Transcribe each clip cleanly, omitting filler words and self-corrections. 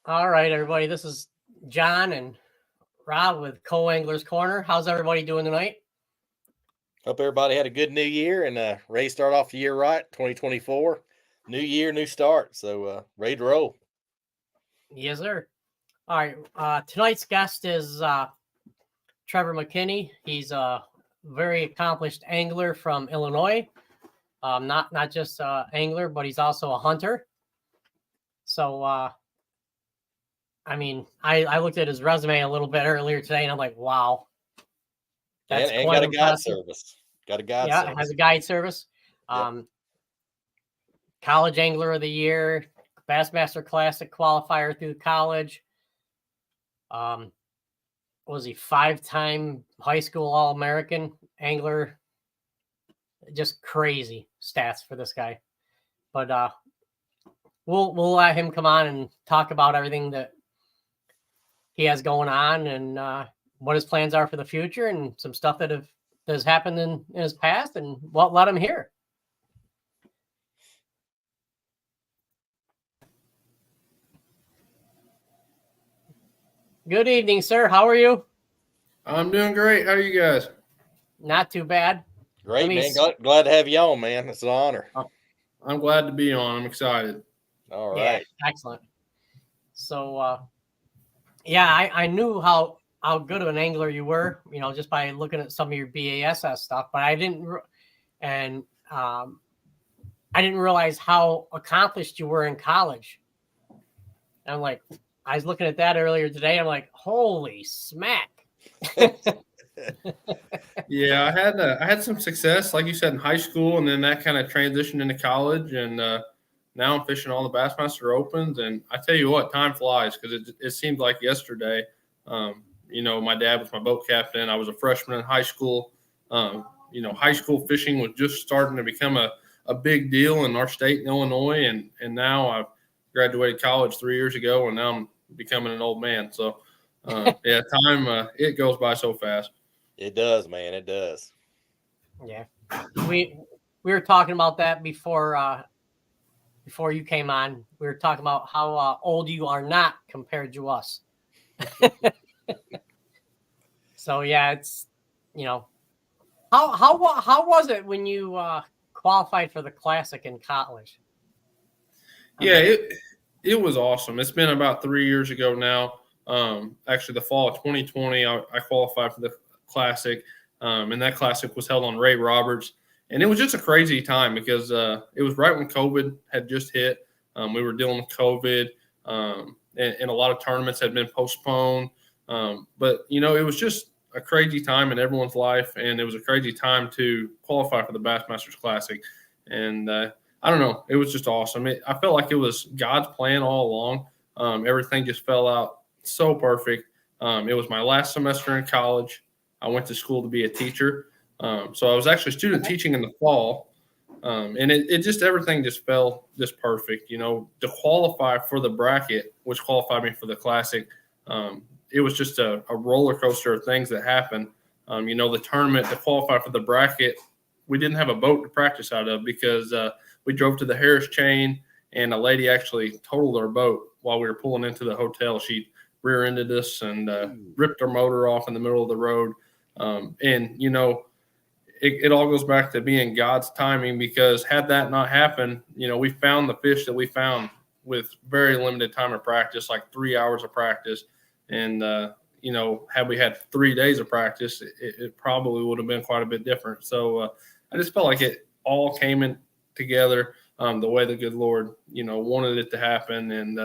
All right, everybody. This is John and Rob with Co-Anglers Corner. How's everybody doing tonight? Hope everybody had a good new year and ready to start off the year right. 2024, new year, new start. So ready to roll. Yes, sir. All right. Tonight's guest is Trevor McKinney. He's a very accomplished angler from Illinois. Not just angler, but he's also a hunter. So, I looked at his resume a little bit earlier today, and I'm like, wow, that's and quite got a guide impressive. service. Got a guide Yeah, service. it has a guide service. Yep. College Angler of the Year, Bassmaster Classic qualifier through college. Was he 5-time high school All-American angler? Just crazy stats for this guy. But we'll let him come on and talk about everything that he has going on and what his plans are for the future and some stuff that has happened in his past, and let him hear. Good evening, sir. How are you? I'm doing great. How are you guys? Not too bad. Great, man. Glad to have you on, man. It's an honor. I'm glad to be on. I'm excited. All right. Yeah, excellent. So, I knew how good of an angler you were, just by looking at some of your BASS stuff, but I didn't realize how accomplished you were in college. And I'm like, I was looking at that earlier today. I'm like, holy smack. Yeah, I had some success, like you said, in high school, and then that kind of transitioned into college, and now I'm fishing all the Bassmaster Opens. And I tell you what, time flies because it seemed like yesterday. My dad was my boat captain. I was a freshman in high school. High school fishing was just starting to become a big deal in our state in Illinois, and now I've graduated college 3 years ago, and now I'm becoming an old man. So, time it goes by so fast. It does, man. It does. Yeah, we were talking about that before you came on. We were talking about how old you are not compared to us. So yeah, it's how was it when you qualified for the Classic in college? Yeah, it was awesome. It's been about 3 years ago now. Actually, the fall of 2020, I qualified for the Classic, and that Classic was held on Ray Roberts. And it was just a crazy time because it was right when COVID had just hit. We were dealing with COVID, and a lot of tournaments had been postponed. But it was just a crazy time in everyone's life, and it was a crazy time to qualify for the Bassmasters Classic. And I don't know, it was just awesome. I felt like it was God's plan all along. Everything just fell out so perfect. It was my last semester in college. I went to school to be a teacher. So I was actually student teaching in the fall. And it just, everything just fell just perfect. To qualify for the bracket, which qualified me for the Classic, it was just a roller coaster of things that happened. The tournament, to qualify for the bracket, we didn't have a boat to practice out of because we drove to the Harris Chain, and a lady actually totaled our boat while we were pulling into the hotel. She rear-ended us and ripped our motor off in the middle of the road. It all goes back to being God's timing, because had that not happened, we found the fish that we found with very limited time of practice, like 3 hours of practice. And, had we had 3 days of practice, it probably would have been quite a bit different. So I just felt like it all came in together the way the good Lord, wanted it to happen. And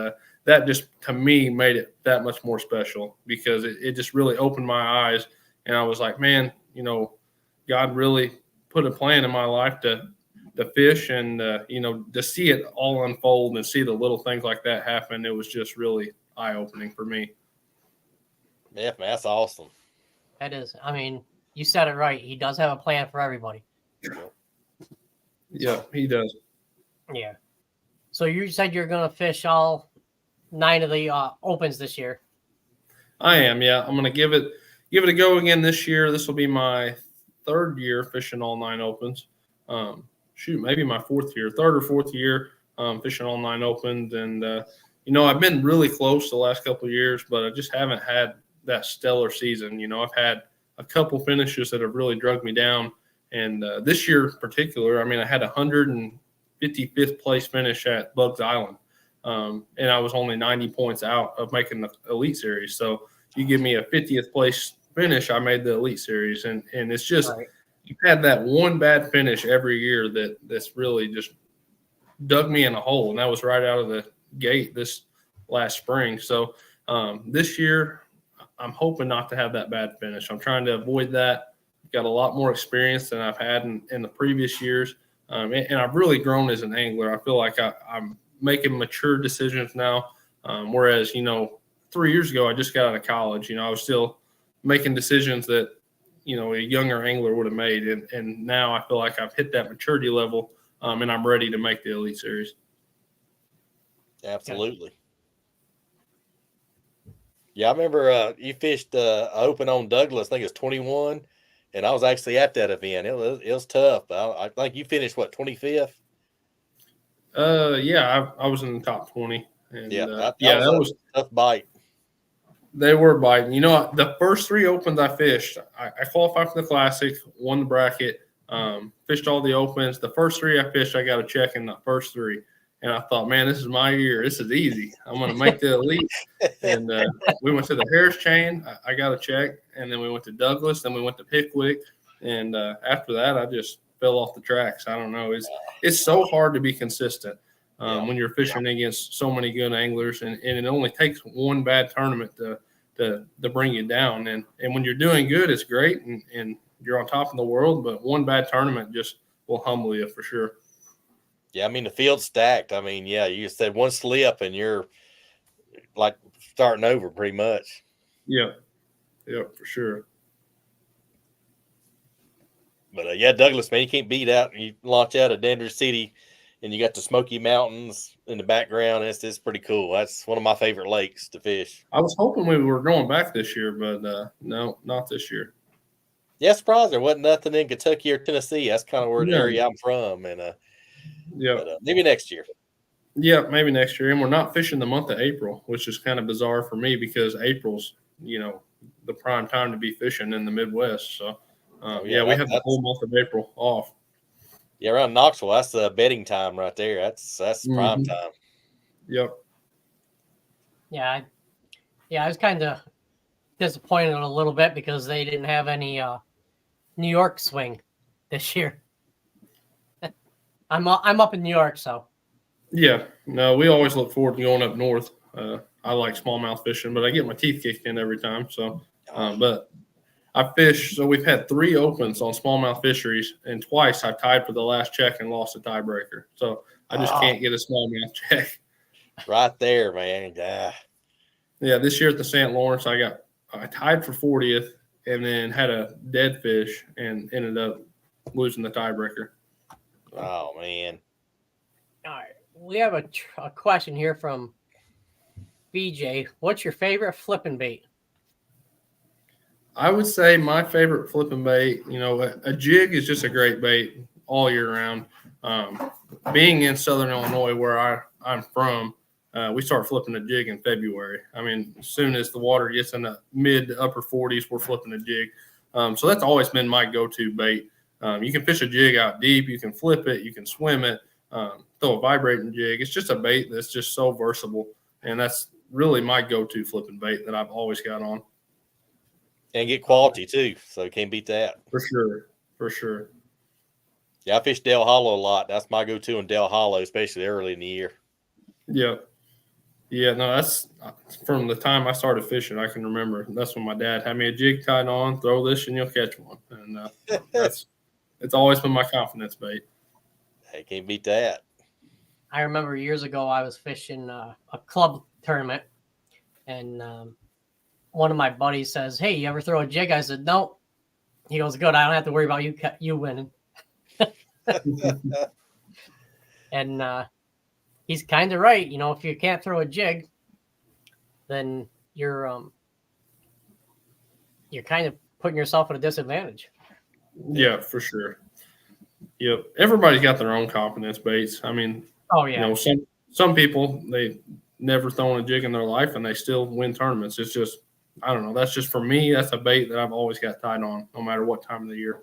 that just, to me, made it that much more special, because it just really opened my eyes. And I was like, man, God really put a plan in my life to fish and, to see it all unfold and see the little things like that happen. It was just really eye-opening for me. Yeah, man, that's awesome. That is. I mean, you said it right. He does have a plan for everybody. Yeah, he does. Yeah. So you said you're going to fish all 9 of the opens this year. I am, yeah. I'm going to give it a go again this year. This will be my 3rd year fishing all 9 opens. Maybe my 4th year, 3rd or 4th year fishing all 9 opens. And, I've been really close the last couple of years, but I just haven't had that stellar season. I've had a couple finishes that have really dragged me down. And this year in particular, I had a 155th place finish at Bugs Island. And I was only 90 points out of making the Elite Series. So you give me a 50th place finish, I made the Elite Series. And it's just you've had that one bad finish every year that's really just dug me in a hole. And that was right out of the gate this last spring. So this year, I'm hoping not to have that bad finish. I'm trying to avoid that. Got a lot more experience than I've had in the previous years. And I've really grown as an angler. I feel like I'm making mature decisions now. Whereas, 3 years ago, I just got out of college. I was still making decisions that, a younger angler would have made. And now I feel like I've hit that maturity level and I'm ready to make the Elite Series. Absolutely. Yeah, I remember you fished open on Douglas. I think it was 21, and I was actually at that event. It was tough. I think you finished 25th. Yeah, I was in the top 20. And, that was a tough bite. They were biting. The first 3 opens I fished, I qualified for the Classic, won the bracket, fished all the opens. The first 3 I fished, I got a check in the first 3. And I thought, man, this is my year. This is easy. I'm going to make the Elite. And we went to the Harris Chain. I got a check. And then we went to Douglas. Then we went to Pickwick. And after that, I just fell off the tracks. I don't know. It's so hard to be consistent when you're fishing against so many good anglers. And it only takes one bad tournament to bring you down. And when you're doing good, it's great. And you're on top of the world. But one bad tournament just will humble you for sure. Yeah, the field's stacked. You said one slip and you're like starting over pretty much. Yeah, for sure. But Douglas, man, you can't beat out. You launch out of Denver City, and you got the Smoky Mountains in the background. It's pretty cool. That's one of my favorite lakes to fish. I was hoping we were going back this year, but no, not this year. Yeah, surprised there wasn't nothing in Kentucky or Tennessee. That's kind of where the area I'm from, and maybe next year. Yeah, maybe next year. And we're not fishing the month of April, which is kind of bizarre for me because April's, the prime time to be fishing in the Midwest. So, we have the whole month of April off. Yeah, around Knoxville, that's the bedding time right there. That's prime time. Yep. Yeah, I was kind of disappointed a little bit because they didn't have any New York swing this year. I'm up in New York, so. Yeah, no, we always look forward to going up north. I like smallmouth fishing, but I get my teeth kicked in every time. So, but I fish. So we've had 3 opens on smallmouth fisheries, and twice I tied for the last check and lost a tiebreaker. So I just can't get a smallmouth check. Right there, man. Yeah, this year at the St. Lawrence, I tied for 40th, and then had a dead fish and ended up losing the tiebreaker. Oh man. All right, we have a question here from BJ. What's your favorite flipping bait? I would say my favorite flipping bait, a jig is just a great bait all year round. Being in Southern Illinois, where I'm from, we start flipping a jig in February. As soon as the water gets in the mid to upper 40s, we're flipping a jig. So that's always been my go-to bait. You can fish a jig out deep. You can flip it. You can swim it. Throw a vibrating jig. It's just a bait that's just so versatile. And that's really my go-to flipping bait that I've always got on. And get quality too. So can't beat that. For sure. Yeah, I fish Dale Hollow a lot. That's my go-to in Dale Hollow, especially early in the year. Yeah. Yeah, no, that's from the time I started fishing, I can remember. That's when my dad had me a jig tied on, throw this and you'll catch one. And it's always been my confidence bait. Hey, can't beat that. I remember years ago I was fishing a club tournament, and one of my buddies says, "Hey, you ever throw a jig?" I said, "No." He goes, "Good, I don't have to worry about you winning." And he's kind of right. If you can't throw a jig, then you're kind of putting yourself at a disadvantage. Yeah, for sure. Yep. Everybody's got their own confidence baits. Oh yeah. Some people they never thrown a jig in their life and they still win tournaments. It's just, I don't know. That's just for me. That's a bait that I've always got tied on, no matter what time of the year.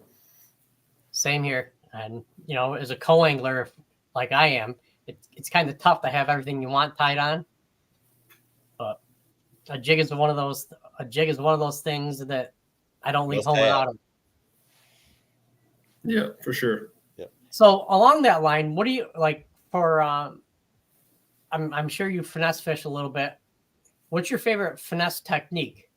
Same here. And, you know, as a co-angler like I am, it's kind of tough to have everything you want tied on. But a jig is one of those things that I don't leave home without them. Yeah, for sure. Yeah. So along that line, what do you like for? I'm sure you finesse fish a little bit. What's your favorite finesse technique?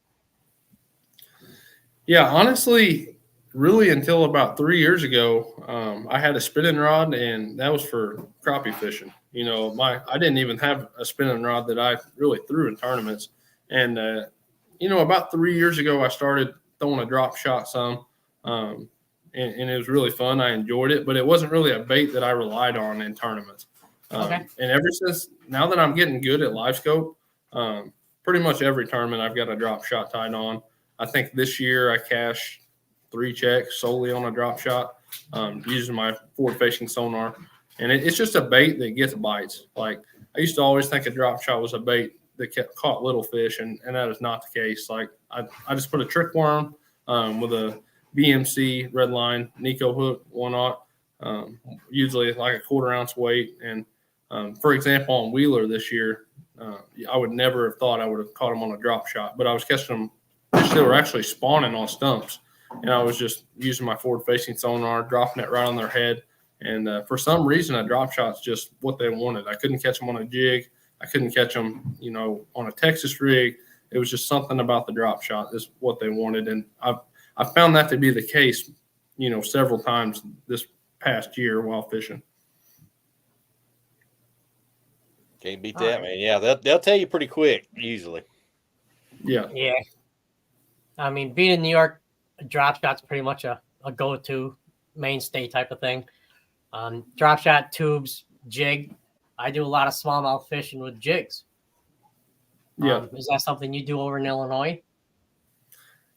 Yeah, honestly, really until about 3 years ago, I had a spinning rod, and that was for crappie fishing. You know, I didn't even have a spinning rod that I really threw in tournaments. And you know, about 3 years ago, I started throwing a drop shot some, and it was really fun. I enjoyed it, but it wasn't really a bait that I relied on in tournaments. Okay. And ever since now that I'm getting good at live scope, pretty much every tournament I've got a drop shot tied on. I think this year I cashed 3 checks solely on a drop shot, using my forward-facing sonar. And it's just a bait that gets bites. Like, I used to always think a drop shot was a bait that caught little fish, and that is not the case. Like, I just put a trick worm with a BMC red line Nico hook, 1/0, usually like a 1/4 ounce weight. And for example, on Wheeler this year, I would never have thought I would have caught them on a drop shot, but I was catching them. They were actually spawning on stumps, and I was just using my forward-facing sonar, dropping it right on their head. And for some reason, a drop shot's just what they wanted. I couldn't catch them on a jig. I couldn't catch them, you know, on a Texas rig. It was just something about the drop shot is what they wanted. And I've found that to be the case, you know, several times this past year while fishing. Can't beat that, man. Yeah, they'll tell you pretty quick usually. Yeah. Yeah. I mean, being in New York, a drop shot's pretty much a go-to mainstay type of thing. Drop shot, tubes, jig. I do a lot of smallmouth fishing with jigs. Yeah. Is that something you do over in Illinois?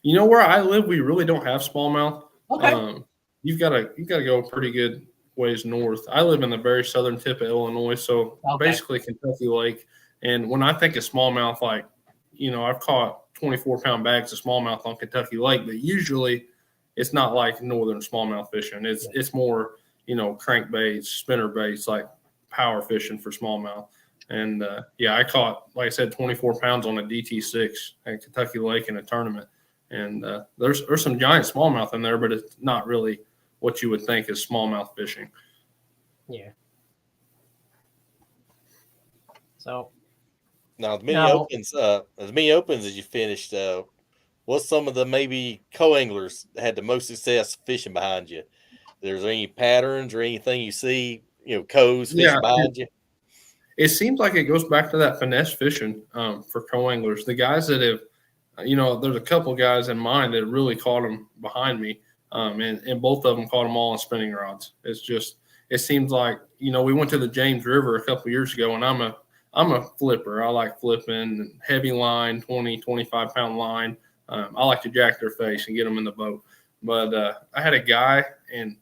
You know, where I live, we really don't have smallmouth. Okay. You've got to go a pretty good ways north. I live in the very southern tip of Illinois, so basically Kentucky Lake. And when I think of smallmouth, like, you know, I've caught 24-pound bags of smallmouth on Kentucky Lake, but usually it's not like northern smallmouth fishing. It's more, you know, crankbaits, spinner baits, like power fishing for smallmouth. And yeah, I caught, like I said, 24 pounds on a DT6 at Kentucky Lake in a tournament. And there's some giant smallmouth in there, but it's not really what you would think is smallmouth fishing. Yeah. So now, as many opens as you finished, what's some of the maybe co-anglers that had the most success fishing behind you? There's any patterns or anything you see, you know, co's fishing behind you? It seems like it goes back to that finesse fishing for co-anglers. The guys that have, you know, there's a couple guys in mind that really caught them behind me, and both of them caught them all on spinning rods. It's just, it seems like, you know, we went to the James River a couple years ago, and I'm a flipper. I like flipping, heavy line, 20, 25-pound line. I like to jack their face and get them in the boat. But I had a guy, and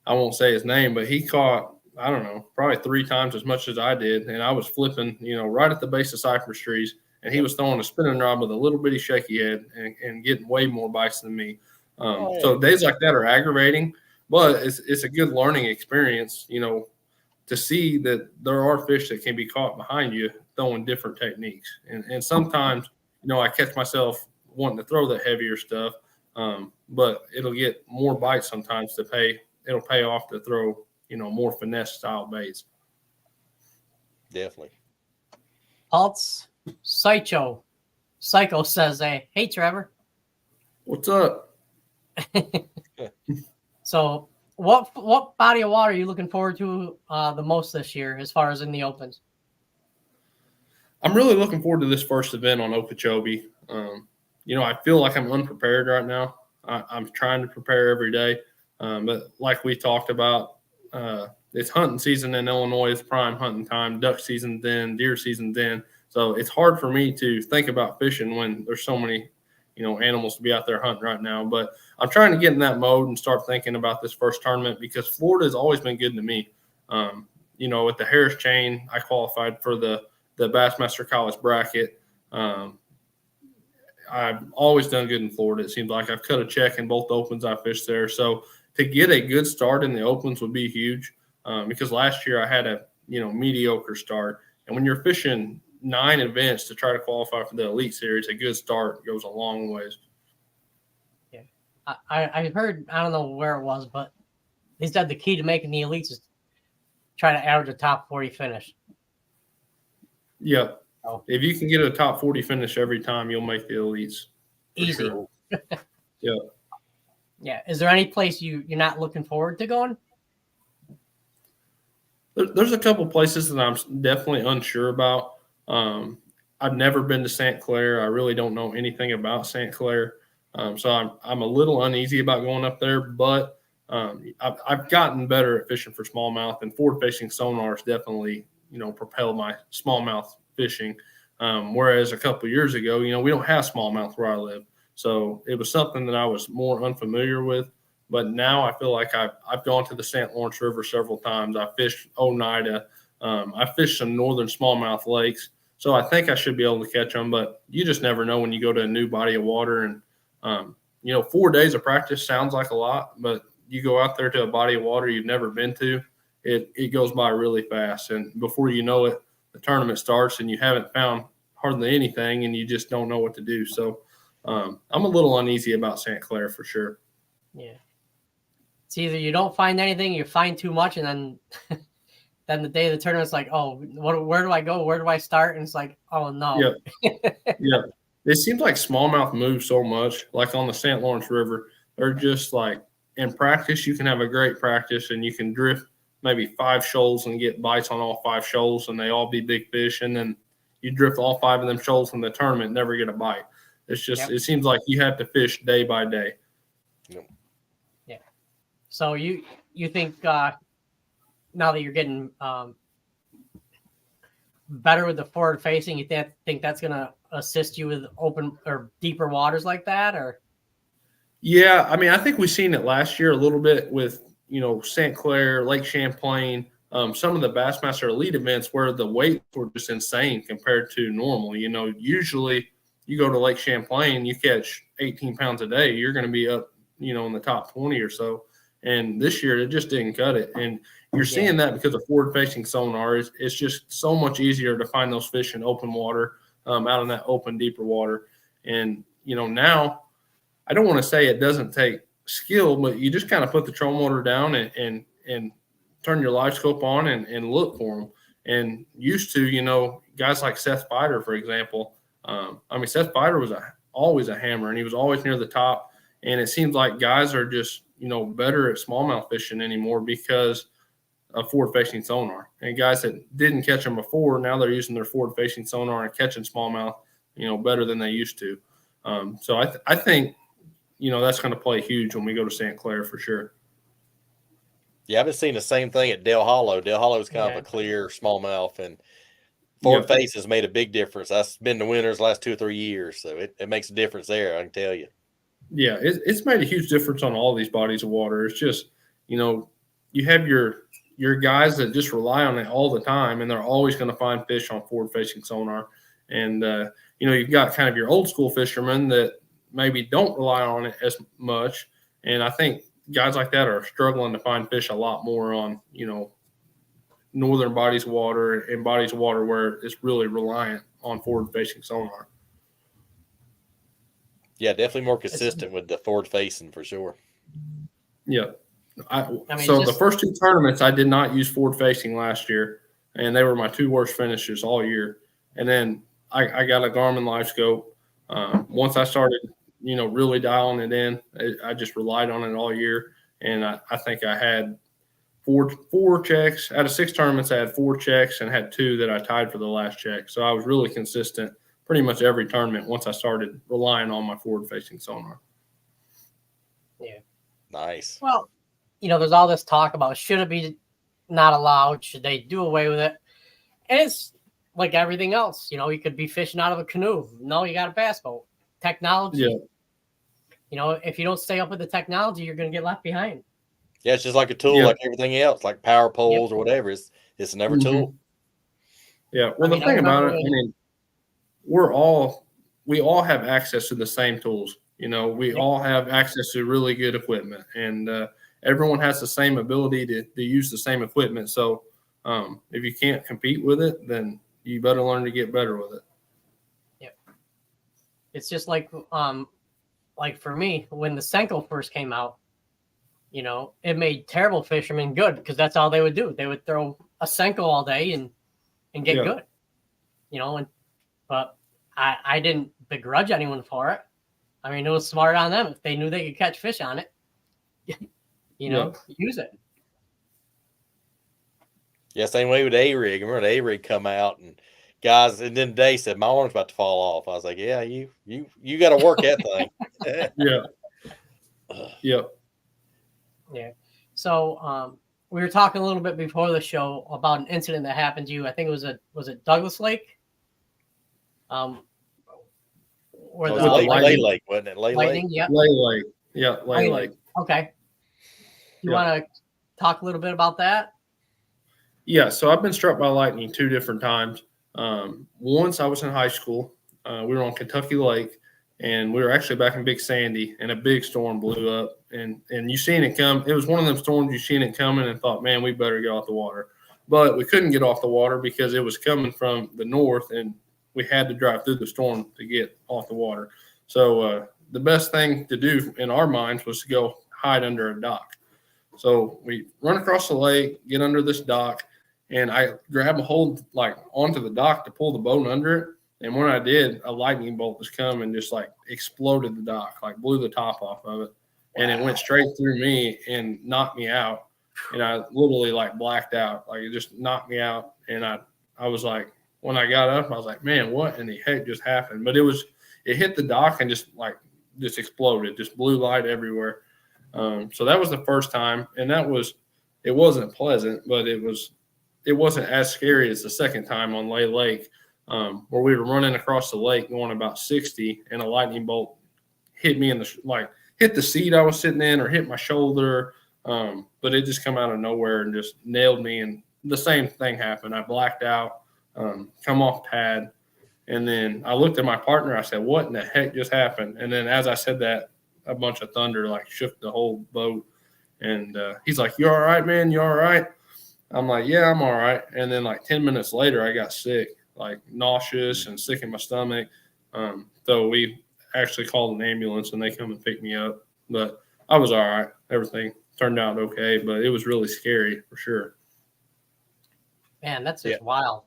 I won't say his name, but he caught, I don't know, probably 3 times as much as I did. And I was flipping, you know, right at the base of cypress trees. And he was throwing a spinning rod with a little bitty shaky head and getting way more bites than me. So days like that are aggravating, but it's a good learning experience, you know, to see that there are fish that can be caught behind you throwing different techniques. And sometimes, you know, I catch myself wanting to throw the heavier stuff, but it'll get more bites sometimes it'll pay off to throw, you know, more finesse style baits. Definitely. Pulse Psycho says, hey, Trevor. What's up? So what body of water are you looking forward to the most this year as far as in the opens? I'm really looking forward to this first event on Okeechobee. You know, I feel like I'm unprepared right now. I'm trying to prepare every day. But like we talked about, it's hunting season in Illinois. It's prime hunting time. Duck season then, deer season then. So it's hard for me to think about fishing when there's so many, you know, animals to be out there hunting right now. But I'm trying to get in that mode and start thinking about this first tournament because Florida has always been good to me. You know, with the Harris chain, I qualified for the the Bassmaster College bracket. I've always done good in Florida. It seems like I've cut a check in both opens I fished there. So to get a good start in the opens would be huge, because last year I had a mediocre start. And when you're fishing 9 events to try to qualify for the Elite Series, a good start goes a long ways. Yeah, I heard, I don't know where it was, but they said the key to making the Elites is try to average a top 40 finish. Yeah. Oh. If you can get a top 40 finish every time, you'll make the Elites. Easy. Sure. Yeah. Yeah. Is there any place you're not looking forward to going? There's a couple places that I'm definitely unsure about. I've never been to St. Clair. I really don't know anything about St. Clair. So I'm a little uneasy about going up there, but I've gotten better at fishing for smallmouth, and forward-facing sonar has definitely, propelled my smallmouth fishing. Whereas a couple of years ago, we don't have smallmouth where I live. So it was something that I was more unfamiliar with. But now I feel like I've gone to the St. Lawrence River several times. I fished Oneida. I fished some northern smallmouth lakes. So I think I should be able to catch them. But you just never know when you go to a new body of water. And, 4 days of practice sounds like a lot. But you go out there to a body of water you've never been to, it goes by really fast. And before you know it, the tournament starts and you haven't found hardly anything and you just don't know what to do. So I'm a little uneasy about St. Clair for sure. Yeah. It's either you don't find anything, you find too much, and then the day of the tournament, it's like, oh, where do I go? Where do I start? And it's like, oh, no. Yeah. It seems like smallmouth moves so much, like on the St. Lawrence River. They're just like, in practice, you can have a great practice and you can drift maybe 5 shoals and get bites on all 5 shoals and they all be big fish. And then you drift all 5 of them shoals in the tournament and never get a bite. It's just, It seems like you have to fish day by day. Yep. Yeah. So you think now that you're getting better with the forward facing, you think that's going to assist you with open or deeper waters like that, or? Yeah, I mean, I think we've seen it last year a little bit with, St. Clair, Lake Champlain, some of the Bassmaster Elite events where the weights were just insane compared to normal. Usually you go to Lake Champlain, you catch 18 pounds a day, you're going to be up, in the top 20 or so. And this year it just didn't cut it. And you're seeing that because of forward-facing sonar. It's just so much easier to find those fish in open water, out in that open, deeper water. And, now I don't want to say it doesn't take skill, but you just kind of put the trolling motor down and turn your live scope on and look for them. And used to, guys like Seth Fider, for example. Seth Fider was always a hammer, and he was always near the top. And it seems like guys are just, better at smallmouth fishing anymore because of forward-facing sonar. And guys that didn't catch them before, now they're using their forward-facing sonar and catching smallmouth, better than they used to. So I think, that's going to play huge when we go to St. Clair for sure. Yeah, I've been seeing the same thing at Dale Hollow. Dale Hollow is kind of a clear smallmouth, and forward face has made a big difference. That's been the winners the last 2 or 3 years, so it makes a difference there, I can tell you. Yeah, it's made a huge difference on all these bodies of water. It's just, you have your guys that just rely on it all the time, and they're always going to find fish on forward-facing sonar. And, you've got kind of your old school fishermen that maybe don't rely on it as much. And I think guys like that are struggling to find fish a lot more on, northern bodies of water and bodies of water where it's really reliant on forward-facing sonar. Yeah, definitely more consistent with the forward facing for sure. Yeah. The first 2 tournaments, I did not use forward facing last year, and they were my 2 worst finishes all year. And then I got a Garmin live scope. Once I started, really dialing it in, I just relied on it all year. And I think I had four checks. Out of 6 tournaments, I had 4 checks and had 2 that I tied for the last check. So I was really consistent pretty much every tournament once I started relying on my forward-facing sonar. Yeah. Nice. Well, there's all this talk about should it be not allowed? Should they do away with it? And it's like everything else. You could be fishing out of a canoe. No, you got a bass boat. Technology. Yeah. If you don't stay up with the technology, you're going to get left behind. Yeah, it's just like a tool, like everything else, like power poles or whatever. It's another tool. Yeah. Well, the thing about it, I mean, we all have access to the same tools. We all have access to really good equipment, and everyone has the same ability to use the same equipment. So if you can't compete with it, then you better learn to get better with it. Yep. It's just like for me, when the Senko first came out, it made terrible fishermen good because that's all they would do. They would throw a Senko all day and get good, but I didn't begrudge anyone for it. I mean, it was smart on them. If they knew they could catch fish on it, use it. Yeah, same way with A-Rig. I remember the A-Rig come out and guys, and then Day said, my arm's about to fall off. I was like, yeah, you got to work that thing. Yeah. Yep. Yeah. So we were talking a little bit before the show about an incident that happened to you. I think it was it Douglas Lake? Or Lay Lake, wasn't it? Lay Lake? Yeah. Lay Lake. Yeah, Lay Lake. Okay. You want to talk a little bit about that? Yeah, so I've been struck by lightning 2 different times. Once I was in high school. We were on Kentucky Lake, and we were actually back in Big Sandy, and a big storm blew up. And you seen it come. It was one of them storms you seen it coming and thought, man, we better get off the water. But we couldn't get off the water because it was coming from the north, and we had to drive through the storm to get off the water. So the best thing to do in our minds was to go hide under a dock. So we run across the lake, get under this dock, and I grab a hold onto the dock to pull the boat under it. And when I did, a lightning bolt was coming and just exploded the dock, blew the top off of it. And it went straight through me and knocked me out. And I literally blacked out. It just knocked me out. And I was like, when I got up, I was like, man, what in the heck just happened? But it hit the dock and just exploded, just blue light everywhere. So that was the first time. And it wasn't pleasant, but it wasn't as scary as the second time on Lay Lake, where we were running across the lake going about 60, and a lightning bolt hit me hit the seat I was sitting in or hit my shoulder. But it just come out of nowhere and just nailed me. And the same thing happened. I blacked out, come off pad. And then I looked at my partner. I said, what in the heck just happened? And then as I said that, a bunch of thunder shook the whole boat. And he's like, you all right, man? You all right? I'm like, yeah, I'm all right. And then 10 minutes later, I got sick, nauseous and sick in my stomach. So we actually called an ambulance and they come and picked me up. But I was all right. Everything turned out okay, but it was really scary for sure. Man, that's just wild.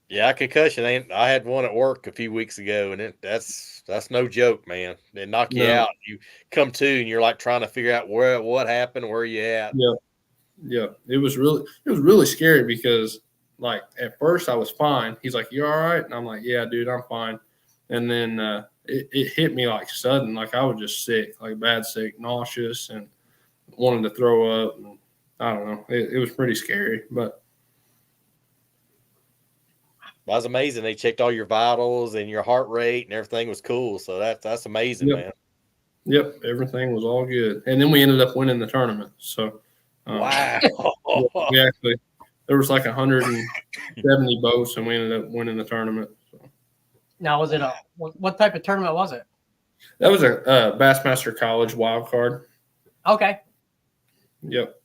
Yeah, concussion. I had one at work a few weeks ago, and that's no joke, man. They knock you out. You come to, and you're trying to figure out what happened, where you at. Yeah. It was really scary because at first I was fine. He's like, you all right? And I'm like, yeah, dude, I'm fine. And then it hit me sudden, I was just sick, bad sick, nauseous, and wanted to throw up. And I don't know. It was pretty scary, but. That was amazing. They checked all your vitals and your heart rate and everything was cool. So that's amazing, man. Yep. Everything was all good. And then we ended up winning the tournament. So, wow. There was 170 boats and we ended up winning the tournament. So. Now, was it what type of tournament was it? That was a Bassmaster College wild card. Okay. Yep.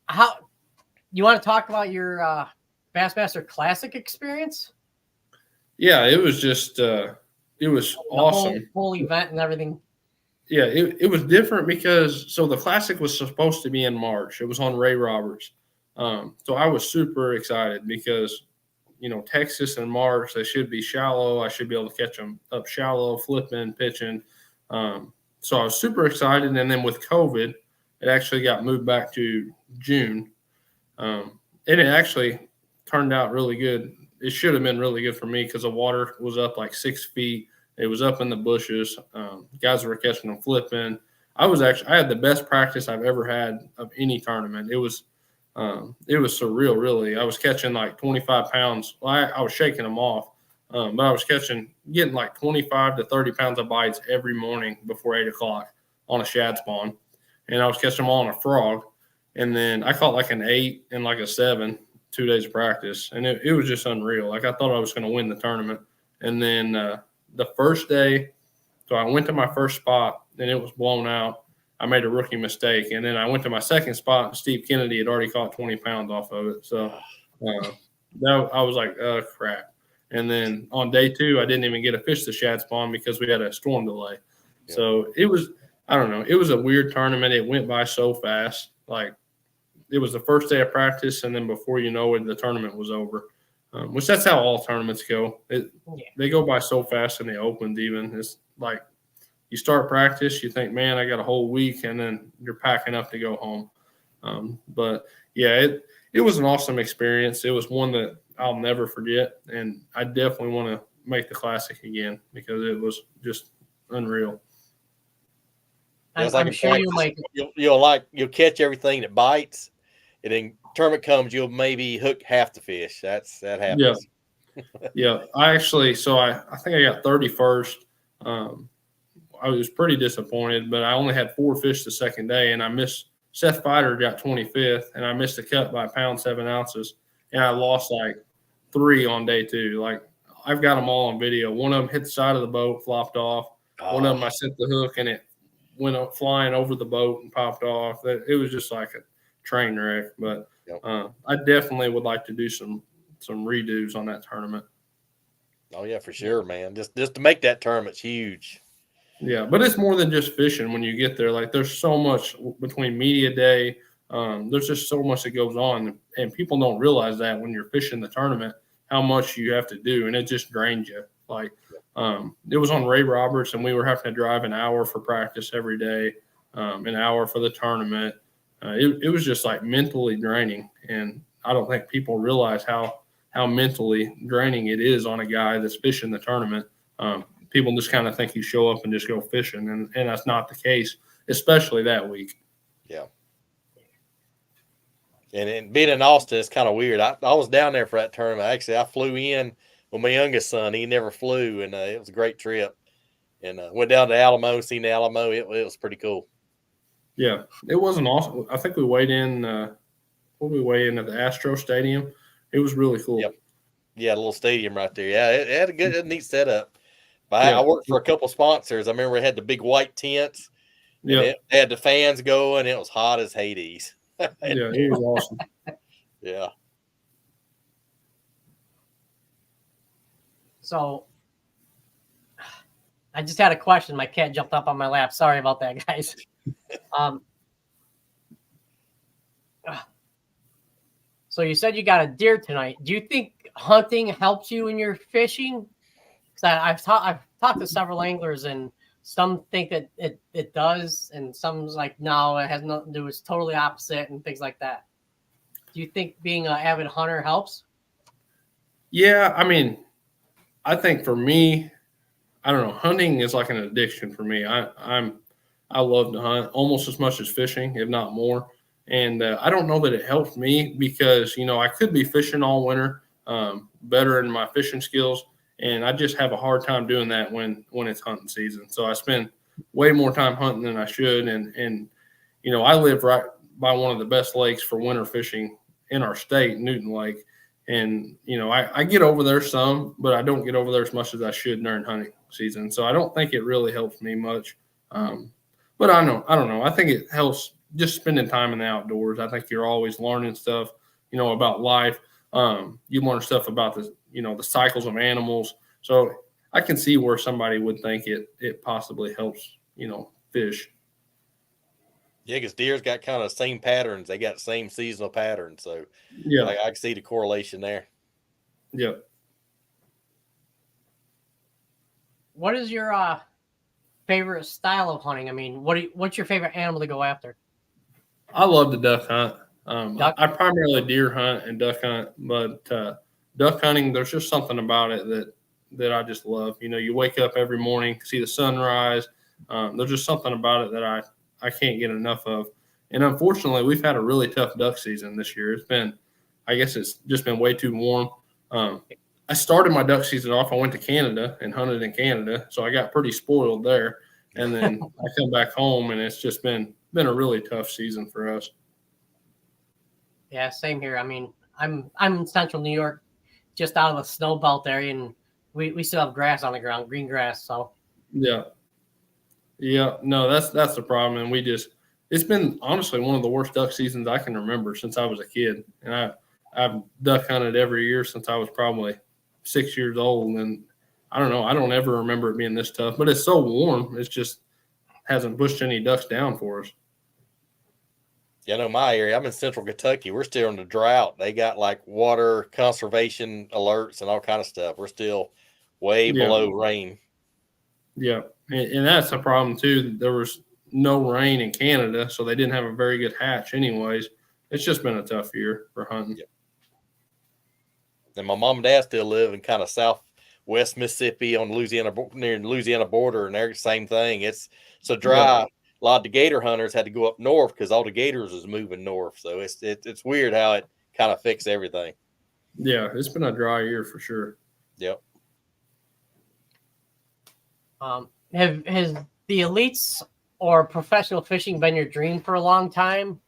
How you want to talk about your Bassmaster Classic experience? Yeah, it was just it was awesome. Whole event and everything. Yeah, it was different because the Classic was supposed to be in March. It was on Ray Roberts. So I was super excited because Texas in March, they should be shallow. I should be able to catch them up shallow, flipping, pitching. So I was super excited. And then with COVID, it actually got moved back to June. And it actually turned out really good. It should have been really good for me because the water was up 6 feet. It was up in the bushes. Guys were catching them flipping. I had the best practice I've ever had of any tournament. It was surreal, really. I was catching 25 pounds. Well, I was shaking them off, but I was getting 25 to 30 pounds of bites every morning before 8 o'clock on a shad spawn. And I was catching them all on a frog. And then I caught an 8 and a 7 2 days of practice, and it was just unreal. Like, I thought I was going to win the tournament. And then the first day, so I went to my first spot, and it was blown out. I made a rookie mistake, and then I went to my second spot, and Steve Kennedy had already caught 20 pounds off of it. So I was like, oh, crap. And then on day 2, I didn't even get a fish the shad spawn because we had a storm delay. Yeah. So it was, I don't know, it was a weird tournament. It went by so fast. Like, it was the first day of practice, and then before you know it, the tournament was over, which that's how all tournaments go. They go by so fast in the Opens even. It's like you start practice, you think, man, I got a whole week, and then you're packing up to go home. But, yeah, it was an awesome experience. It was one that I'll never forget, and I definitely want to make the Classic again because it was just unreal. I'm sure you might. You'll catch everything that bites, and then tournament comes, you'll maybe hook half the fish. That happens. Yeah. I think I got 31st. I was pretty disappointed, but I only had 4 fish the second day, and I missed. Seth Fighter got 25th, and I missed the cut by 1 pound 7 ounces, and I lost like 3 on day 2. Like, I've got them all on video. One of them hit the side of the boat, flopped off. One of them I sent the hook, and it went up flying over the boat and popped off. It was just like a train wreck. But I definitely would like to do some redos on that tournament. Oh yeah, for sure, man. Just to make that tournament's huge. Yeah, but it's more than just fishing when you get there. Like, there's so much between media day. There's just so much that goes on, and people don't realize that when you're fishing the tournament, how much you have to do, and it just drains you. Like, it was on Ray Roberts, and we were having to drive an hour for practice every day, an hour for the tournament. It was just like mentally draining, and I don't think people realize how mentally draining it is on a guy that's fishing the tournament. People just kind of think you show up and just go fishing, and that's not the case, especially that week. Yeah. And being in Austin, it's kind of weird. I was down there for that tournament. Actually, I flew in with my youngest son. He never flew, and it was a great trip. And went down to Alamo, seen the Alamo. It was pretty cool. Yeah, it wasn't awesome. I think we weighed in. We weighed in at the Astro Stadium. It was really cool. Yep. Yeah, a little stadium right there. Yeah, it had a good, neat setup. But I worked for a couple sponsors. I remember it had the big white tents. Yeah, it had the fans going. It was hot as Hades. Yeah, it was awesome. Yeah. So I just had a question. My cat jumped up on my lap. Sorry about that, guys. So you said you got a deer tonight. Do you think hunting helps you in your fishing? Because I've talked to several anglers, and some think that it does, and some's like, no, it has nothing to do. It's totally opposite, and things like that. Do you think being an avid hunter helps? Yeah, I mean, I think for me, I don't know. Hunting is like an addiction for me. I love to hunt almost as much as fishing, if not more. And I don't know that it helps me because I could be fishing all winter, better in my fishing skills. And I just have a hard time doing that when it's hunting season. So I spend way more time hunting than I should. And I live right by one of the best lakes for winter fishing in our state, Newton Lake. And, I get over there some, but I don't get over there as much as I should during hunting season. So I don't think it really helps me much. But I don't know. I think it helps just spending time in the outdoors. I think you're always learning stuff, about life. You learn stuff about the cycles of animals. So I can see where somebody would think it possibly helps, fish. Yeah, because deer's got kind of the same patterns. They got the same seasonal patterns. So yeah, I can see the correlation there. Yep. What is your favorite style of hunting? I mean, what's your favorite animal to go after? I love to duck hunt. I primarily deer hunt and duck hunt, but duck hunting, there's just something about it that I just love. You wake up every morning, see the sunrise. There's just something about it that I can't get enough of. And unfortunately, we've had a really tough duck season this year. I guess it's just been way too warm. I started my duck season off. I went to Canada and hunted in Canada, so I got pretty spoiled there. And then I come back home, and it's just been a really tough season for us. Yeah, same here. I mean, I'm in central New York, just out of the snow belt area, and we still have grass on the ground, green grass. So Yeah. No, that's the problem, and it's been honestly one of the worst duck seasons I can remember since I was a kid, and I've duck hunted every year since I was probably 6 years old, and I don't know, I don't ever remember it being this tough, but it's so warm, it's just hasn't pushed any ducks down for us. Yeah, I know my area. I'm in central Kentucky. We're still in the drought. They got like water conservation alerts and all kind of stuff. We're still way below rain. Yeah, and that's a problem too. There was no rain in Canada, so they didn't have a very good hatch anyways. It's just been a tough year for hunting. Yep. And my mom and dad still live in kind of southwest Mississippi on Louisiana, near the Louisiana border, and they're the same thing. It's so dry. Yep. A lot of the gator hunters had to go up north because all the gators was moving north. So it's weird how it kind of affects everything. Yeah, it's been a dry year for sure. Yep. Has the elites or professional fishing been your dream for a long time?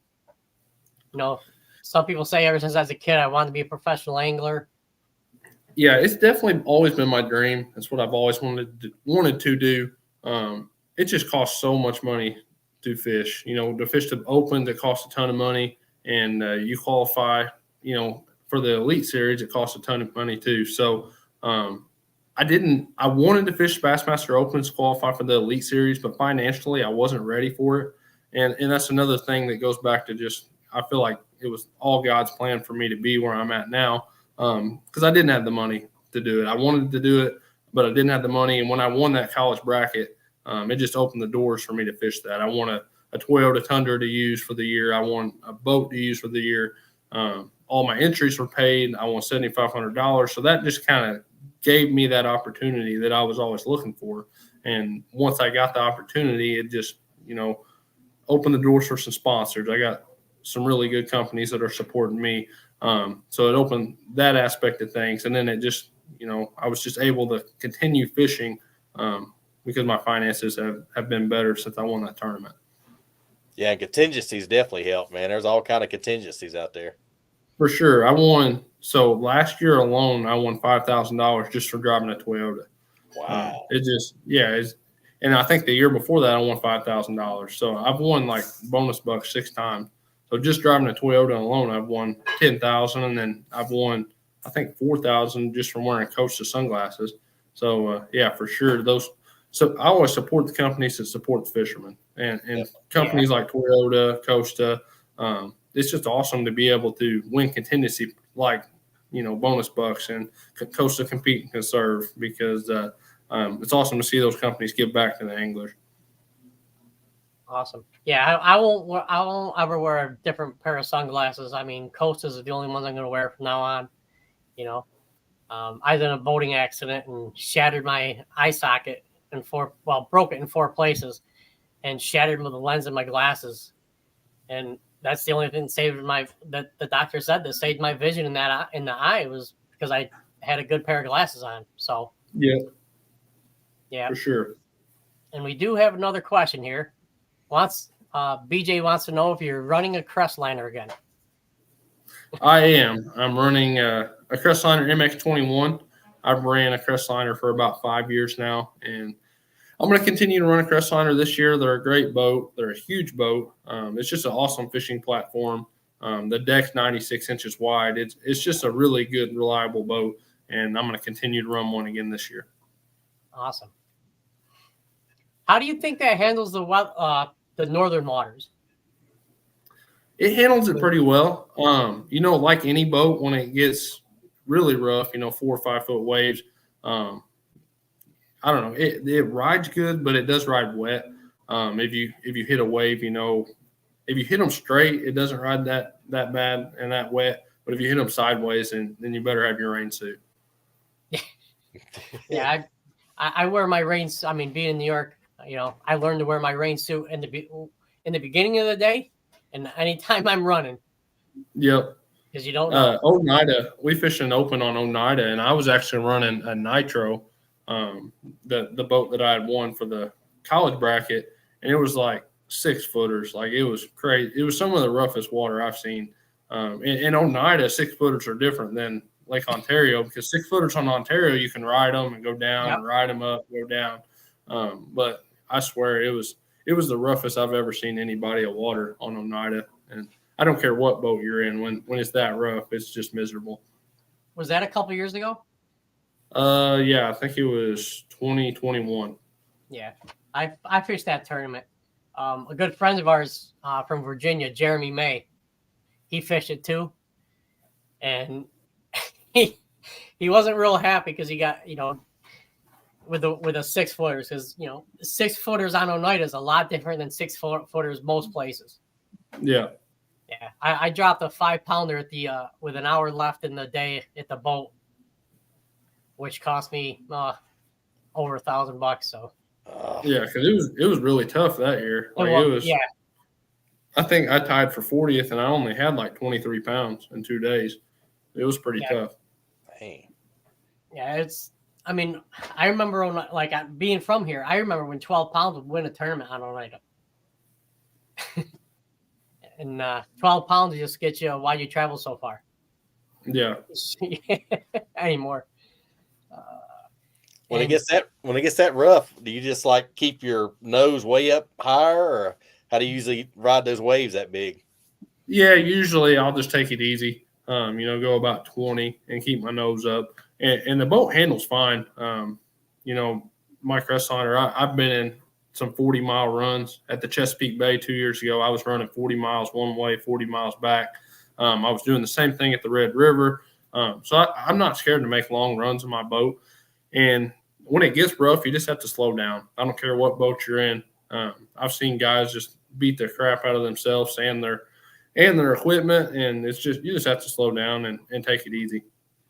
You know, some people say ever since I was a kid I wanted to be a professional angler. Yeah, it's definitely always been my dream. That's what I've always wanted to do. It just costs so much money to fish. You know, to fish the Opens, it costs a ton of money, and you qualify. You know, for the Elite Series, it costs a ton of money too. So I wanted to fish Bassmaster Opens, qualify for the Elite Series, but financially I wasn't ready for it. And that's another thing that goes back to just, I feel like it was all God's plan for me to be where I'm at now. Because I didn't have the money to do it. I wanted to do it, but I didn't have the money. And when I won that college bracket, it just opened the doors for me to fish that. I won a Toyota Tundra to use for the year. I won a boat to use for the year. All my entries were paid. I won $7,500. So that just kind of gave me that opportunity that I was always looking for. And once I got the opportunity, it just, you know, opened the doors for some sponsors. I got some really good companies that are supporting me. So it opened that aspect of things. And then it just, you know, I was just able to continue fishing because my finances have been better since I won that tournament. Yeah, and contingencies definitely help, man. There's all kind of contingencies out there. For sure. I won. So last year alone, I won $5,000 just for driving a Toyota. Wow. And I think the year before that, I won $5,000. So I've won like bonus bucks 6 times. So just driving a Toyota alone, I've won $10,000, and then I've won, I think, $4,000 just from wearing Costa sunglasses. So yeah, for sure. So I always support the companies that support the fishermen, and companies like Toyota, Costa. It's just awesome to be able to win contingency like, you know, bonus bucks and Costa Compete and Conserve, because it's awesome to see those companies give back to the anglers. Awesome. Yeah, I won't ever wear a different pair of sunglasses. I mean, Costas are the only ones I'm going to wear from now on. You know, I was in a boating accident and shattered my eye socket broke it in 4 places and shattered the lens of my glasses. And that's the only thing that the doctor said that saved my vision in the eye was because I had a good pair of glasses on. So yeah, for sure. And we do have another question here. BJ wants to know if you're running a Crestliner again. I am. I'm running a Crestliner MX-21. I've ran a Crestliner for about 5 years now, and I'm going to continue to run a Crestliner this year. They're a great boat. They're a huge boat. It's just an awesome fishing platform. The deck's 96 inches wide. It's just a really good, reliable boat, and I'm going to continue to run one again this year. Awesome. How do you think that handles the northern waters? It handles it pretty well. You know, like any boat, when it gets really rough, you know, 4 or 5 foot waves, I don't know. It rides good, but it does ride wet. If you hit a wave, you know, if you hit them straight, it doesn't ride that bad and that wet. But if you hit them sideways, then you better have your rain suit. Yeah, I wear my rain. I mean, being in New York, you know, I learned to wear my rain suit in the beginning of the day, and anytime I'm running. Yep. Because you don't know. Oneida, we fished an open on Oneida, and I was actually running a Nitro. The boat that I had won for the college bracket, and it was like 6 footers. Like, it was crazy. It was some of the roughest water I've seen. In Oneida, 6-footers are different than Lake Ontario because 6-footers on Ontario, you can ride them and go down and ride them up, go down. But I swear it was the roughest I've ever seen any body of water on Oneida. And I don't care what boat you're in. When it's that rough, it's just miserable. Was that a couple years ago? Yeah, I think it was 2021. Yeah, I fished that tournament. A good friend of ours from Virginia, Jeremy May, he fished it too, and he wasn't real happy because he got with a 6-footers because 6-footers on Oneida is a lot different than 6-footers most places. Yeah. Yeah, I dropped a 5-pounder at the with an hour left in the day at the boat, which cost me over $1,000. So yeah, because it was really tough that year. Like it was. Yeah. I think I tied for 40th, and I only had like 23 pounds in 2 days. It was pretty tough. Dang. Yeah, I mean, I remember being from here. I remember when 12 pounds would win a tournament on Oneida. And 12 pounds just gets you why you travel so far. Yeah. Anymore. When it gets that rough, do you just like keep your nose way up higher, or how do you usually ride those waves that big? Yeah, usually I'll just take it easy. Go about 20 and keep my nose up, and the boat handles fine. Mike Resslander, I've been in some 40-mile runs at the Chesapeake Bay 2 years ago. I was running 40 miles one way, 40 miles back. I was doing the same thing at the Red River. So I'm not scared to make long runs in my boat. And when it gets rough, you just have to slow down. I don't care what boat you're in. I've seen guys just beat the crap out of themselves and their equipment, and it's just you just have to slow down and take it easy.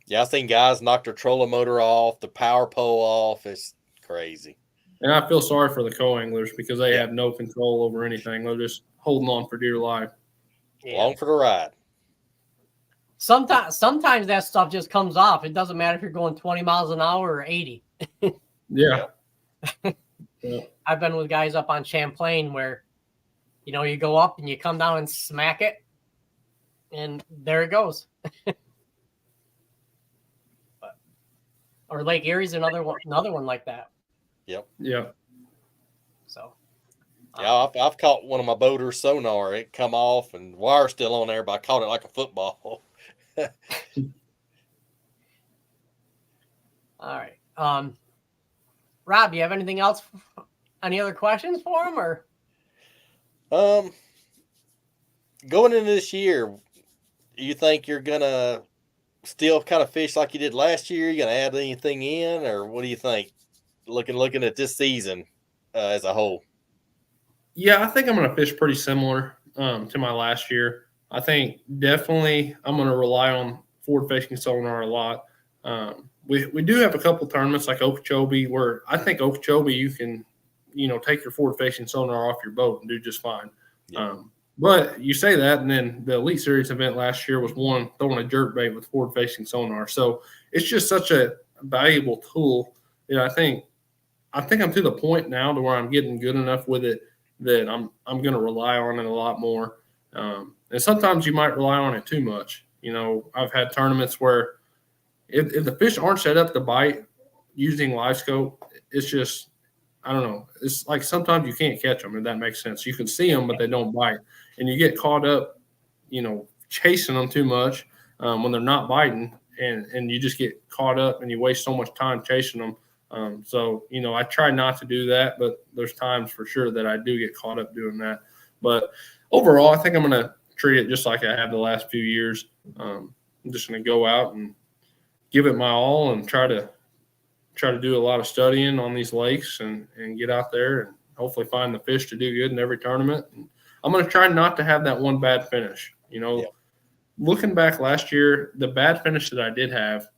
Yeah, I've seen guys knock their trolling motor off, the power pole off. It's crazy. And I feel sorry for the co-anglers because they have no control over anything. They're just holding on for dear life. Yeah. Long for the ride. Sometimes that stuff just comes off. It doesn't matter if you're going 20 miles an hour or 80. Yeah. I've been with guys up on Champlain where, you go up and you come down and smack it, and there it goes. Or Lake Erie's another one like that. Yep. Yeah. So. Yeah, I've caught one of my boaters sonar. It come off and wire's still on there, but I caught it like a football. All right. Rob, you have anything else? Any other questions for him, or? Going into this year, do you think you're gonna still kind of fish like you did last year? You gonna add anything in, or what do you think? Looking at this season as a whole. Yeah, I think I'm gonna fish pretty similar to my last year. I think definitely I'm gonna rely on forward-facing sonar a lot. We do have a couple tournaments like Okeechobee where I think Okeechobee you can, take your forward-facing sonar off your boat and do just fine. Yeah. But you say that, and then the Elite Series event last year was one throwing a jerkbait with forward-facing sonar. So it's just such a valuable tool that I think I'm to the point now to where I'm getting good enough with it that I'm going to rely on it a lot more. And sometimes you might rely on it too much. I've had tournaments where if the fish aren't set up to bite using live scope, it's just, I don't know. It's like sometimes you can't catch them, if that makes sense. You can see them, but they don't bite. And you get caught up, chasing them too much when they're not biting, and you just get caught up and you waste so much time chasing them. So I try not to do that, but there's times for sure that I do get caught up doing that. But overall, I think I'm going to treat it just like I have the last few years. I'm just going to go out and give it my all and try to do a lot of studying on these lakes and get out there and hopefully find the fish to do good in every tournament. And I'm going to try not to have that one bad finish. Looking back last year, the bad finish that I did have,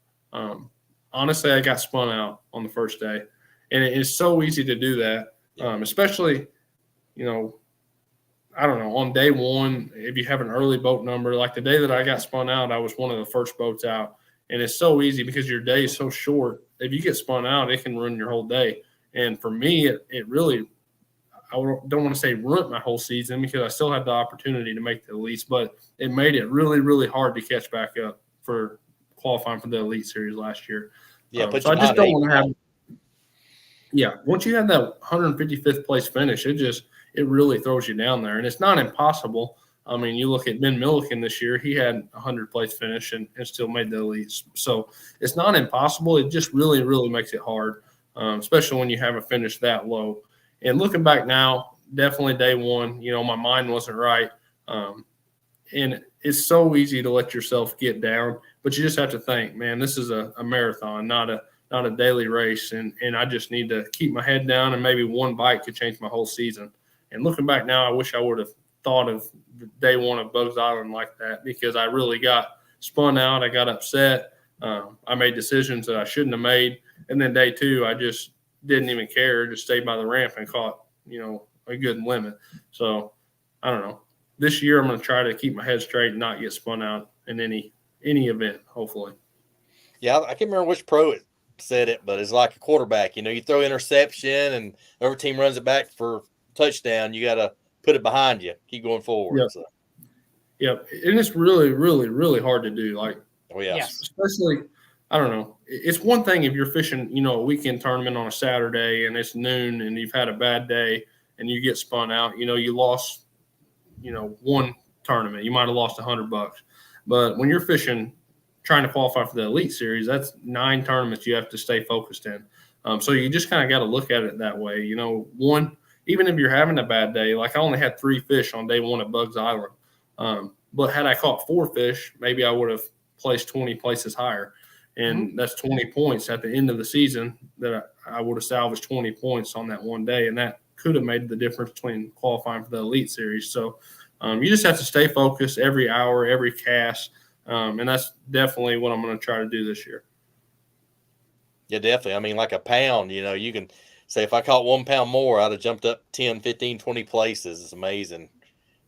honestly, I got spun out on the first day. And it is so easy to do that, especially, I don't know, on day one, if you have an early boat number, like the day that I got spun out, I was one of the first boats out. And it's so easy because your day is so short. If you get spun out, it can ruin your whole day. And for me, it really, don't want to say ruined my whole season because I still had the opportunity to make the elites, but it made it really, really hard to catch back up for qualifying for the Elite Series last year. Yeah, So I just don't want to have. Yeah, once you have that 155th place finish, it really throws you down there, and it's not impossible. I mean, you look at Ben Milliken this year; he had a 100th place finish and still made the elites. So it's not impossible. It just really, really makes it hard, especially when you have a finish that low. And looking back now, definitely day one, my mind wasn't right, and it's so easy to let yourself get down. But you just have to think, man, this is a marathon, not a daily race, and I just need to keep my head down, and maybe one bike could change my whole season. And looking back now, I wish I would have thought of day one of Bugs Island like that, because I really got spun out. I got upset. I made decisions that I shouldn't have made. And then day two, I just didn't even care, just stayed by the ramp and caught, a good limit. So I don't know. This year, I'm going to try to keep my head straight and not get spun out in any event, hopefully. Yeah, I can't remember which pro it said it, but it's like a quarterback. You throw interception and every team runs it back for touchdown. You got to put it behind you. Keep going forward. Yep. So. Yep. And it's really, really, really hard to do. Like, yes. Especially, I don't know. It's one thing if you're fishing, a weekend tournament on a Saturday and it's noon and you've had a bad day and you get spun out. You lost, one tournament. You might have lost $100. But when you're fishing, trying to qualify for the Elite Series, that's 9 tournaments you have to stay focused in. So you just kind of got to look at it that way. One, even if you're having a bad day, like I only had 3 fish on day one at Bugs Island. But had I caught 4 fish, maybe I would have placed 20 places higher. And that's 20 points at the end of the season that I would have salvaged 20 points on that one day. And that could have made the difference between qualifying for the Elite Series. So you just have to stay focused every hour, every cast. And that's definitely what I'm going to try to do this year. Yeah, definitely. I mean, like a pound, you can say if I caught 1 pound more, I'd have jumped up 10, 15, 20 places. It's amazing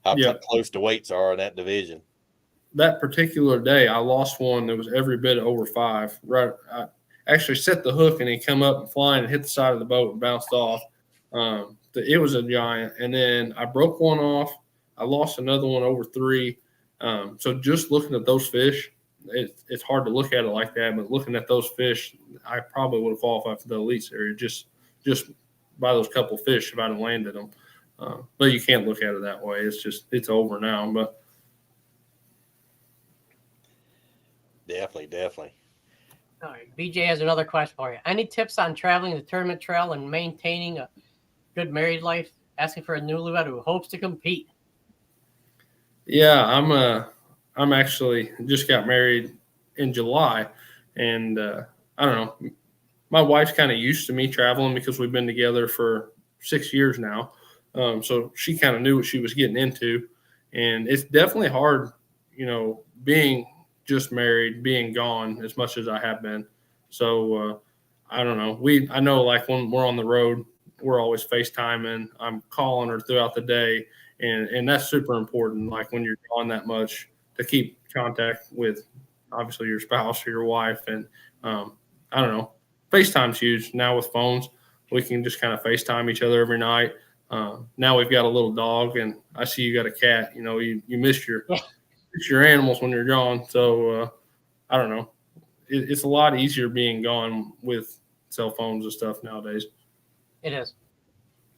how close the weights are in that division. That particular day, I lost one that was every bit over 5. Right, I actually set the hook and he come up and flying and hit the side of the boat and bounced off. It was a giant. And then I broke one off. I lost another one over 3. So just looking at those fish, it's hard to look at it like that. But looking at those fish, I probably would have qualified for the Elite Series just by those couple fish if I'd have landed them. But you can't look at it that way. It's over now. But definitely. All right, BJ has another question for you. Any tips on traveling the tournament trail and maintaining a good married life? Asking for a newlywed who hopes to compete. Yeah, I'm actually just got married in July, and I don't know. My wife's kind of used to me traveling because we've been together for 6 years now. So she kind of knew what she was getting into, and it's definitely hard, being just married, being gone as much as I have been. So I don't know. I know like when we're on the road, we're always FaceTiming. I'm calling her throughout the day. And that's super important. Like when you're gone that much, to keep contact with obviously your spouse or your wife. And I don't know, FaceTime's huge now with phones. We can just kind of FaceTime each other every night. Now we've got a little dog, and I see you got a cat. You miss your animals when you're gone. So I don't know. It's a lot easier being gone with cell phones and stuff nowadays. It is.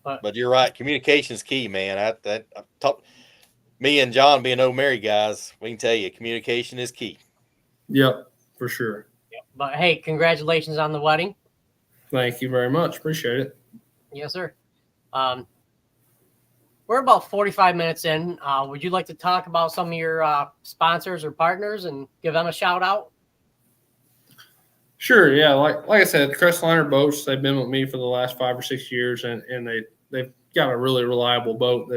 But you're right. Communication is key, man. Me and John being old married guys, we can tell you communication is key. Yep, for sure. Yep. But hey, congratulations on the wedding. Thank you very much. Appreciate it. Yes, sir. We're about 45 minutes in. Would you like to talk about some of your sponsors or partners and give them a shout out? Sure. Yeah. Like I said, Crestliner Boats, they've been with me for the last 5 or 6 years, and they've got a really reliable boat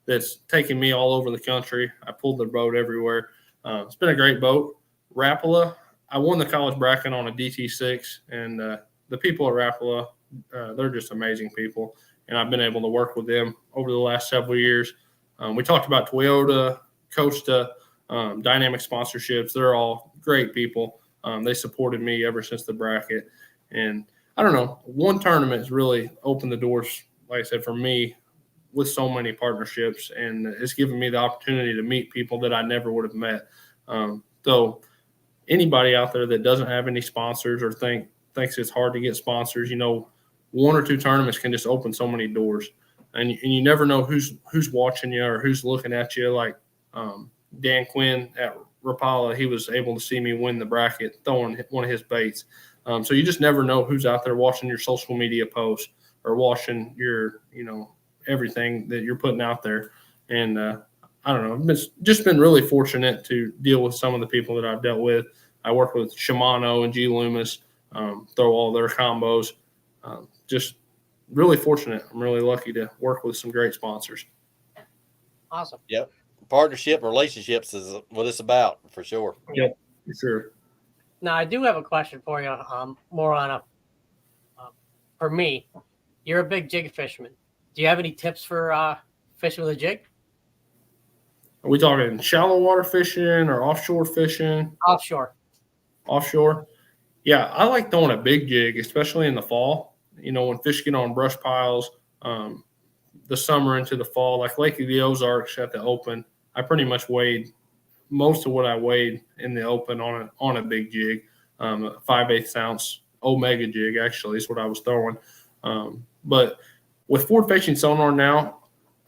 that's taken me all over the country. I pulled their boat everywhere. It's been a great boat. Rapala, I won the college bracket on a DT6, and the people at Rapala, they're just amazing people, and I've been able to work with them over the last several years. We talked about Toyota, Costa, Dynamic Sponsorships. They're all great people. They supported me ever since the bracket. And I don't know, one tournament has really opened the doors, like I said, for me with so many partnerships, and it's given me the opportunity to meet people that I never would have met. So anybody out there that doesn't have any sponsors or thinks it's hard to get sponsors, one or two tournaments can just open so many doors, and you never know who's watching you or who's looking at you. Like Dan Quinn at Rapala, he was able to see me win the bracket throwing one of his baits. So you just never know who's out there watching your social media posts or watching your, everything that you're putting out there. And I don't know, I've just been really fortunate to deal with some of the people that I've dealt with. I work with Shimano and G Loomis, throw all their combos. Just really fortunate. I'm really lucky to work with some great sponsors. Awesome. Yep. Partnership relationships is what it's about for sure. Yep, for sure. Now I do have a question for you. More on for me, you're a big jig fisherman. Do you have any tips for fishing with a jig? Are we talking shallow water fishing or offshore fishing? Offshore. Offshore. Yeah, I like throwing a big jig, especially in the fall. When fish get on brush piles, the summer into the fall, like Lake of the Ozarks at the Open, I pretty much weighed most of what I weighed in the Open on a big jig, 5/8 ounce Omega jig actually is what I was throwing. But with forward-facing sonar now,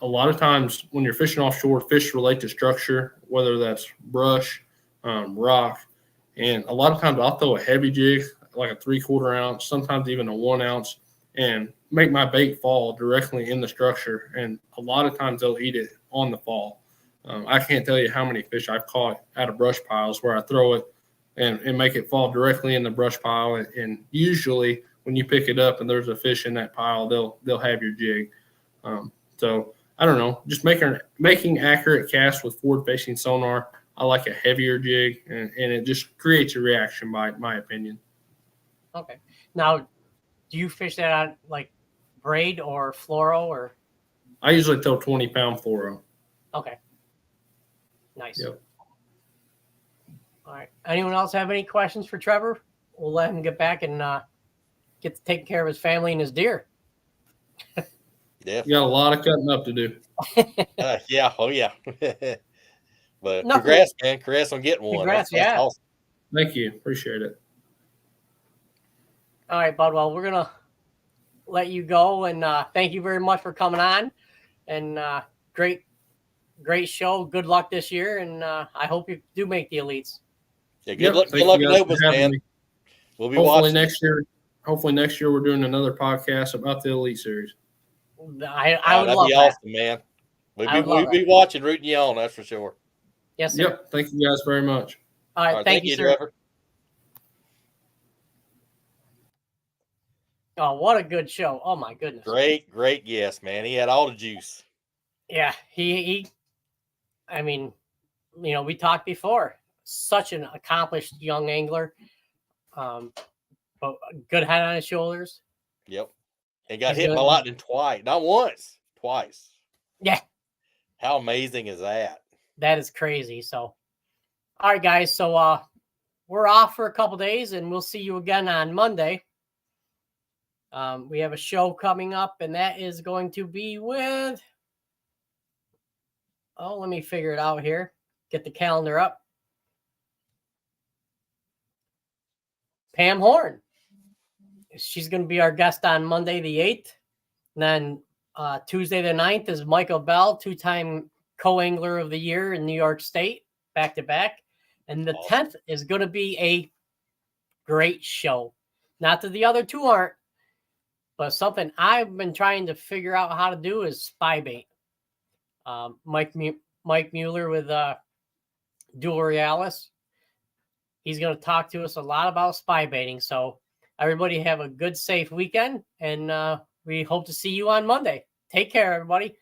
a lot of times when you're fishing offshore, fish relate to structure, whether that's brush, rock, and a lot of times I'll throw a heavy jig, like a 3/4 ounce, sometimes even a 1 ounce, and make my bait fall directly in the structure. And a lot of times they'll eat it on the fall. I can't tell you how many fish I've caught out of brush piles where I throw it and make it fall directly in the brush pile. And usually when you pick it up and there's a fish in that pile, they'll have your jig. So I don't know, just making accurate casts with forward-facing sonar. I like a heavier jig, and it just creates a reaction, by my opinion. Okay. Now, do you fish that on like braid or fluoro or? I usually throw 20-pound fluoro. Okay. Nice. Yep. All right. Anyone else have any questions for Trevor? We'll let him get back and get to taking care of his family and his deer. Yeah. You got a lot of cutting up to do. Yeah. Oh, yeah. But Nothing. Congrats, man. Congrats on getting one. Congrats, That's yeah. awesome. Thank you. Appreciate it. All right, bud. Well, we're going to let you go. And thank you very much for coming on. And great show. Good luck this year. And I hope you do make the elites. Yeah, good luck in Opens, man. We'll be watching. Hopefully next year we're doing another podcast about the Elite Series. I would love that'd be awesome, man. We'll be watching, rooting you on, that's for sure. Yes, sir. Yep. Thank you guys very much. All right. Thank you, sir. Trevor. Oh, what a good show. Oh, my goodness. Great guest, man. He had all the juice. Yeah. I mean, we talked before. Such an accomplished young angler. But good head on his shoulders. Yep. And got hit by lightning twice. Not once. Twice. Yeah. How amazing is that? That is crazy. So, all right, guys. So we're off for a couple days, and we'll see you again on Monday. We have a show coming up, and that is going to be with. Oh, let me figure it out here. Get the calendar up. Pam Horn. She's going to be our guest on Monday the 8th. And then Tuesday the 9th is Michael Bell, 2-time co-angler of the year in New York State, back-to-back. And the 10th is going to be a great show. Not that the other two aren't, but something I've been trying to figure out how to do is spy bait. Mike Mueller with Dual Realis. He's going to talk to us a lot about spy baiting. So everybody have a good, safe weekend, and we hope to see you on Monday. Take care, everybody.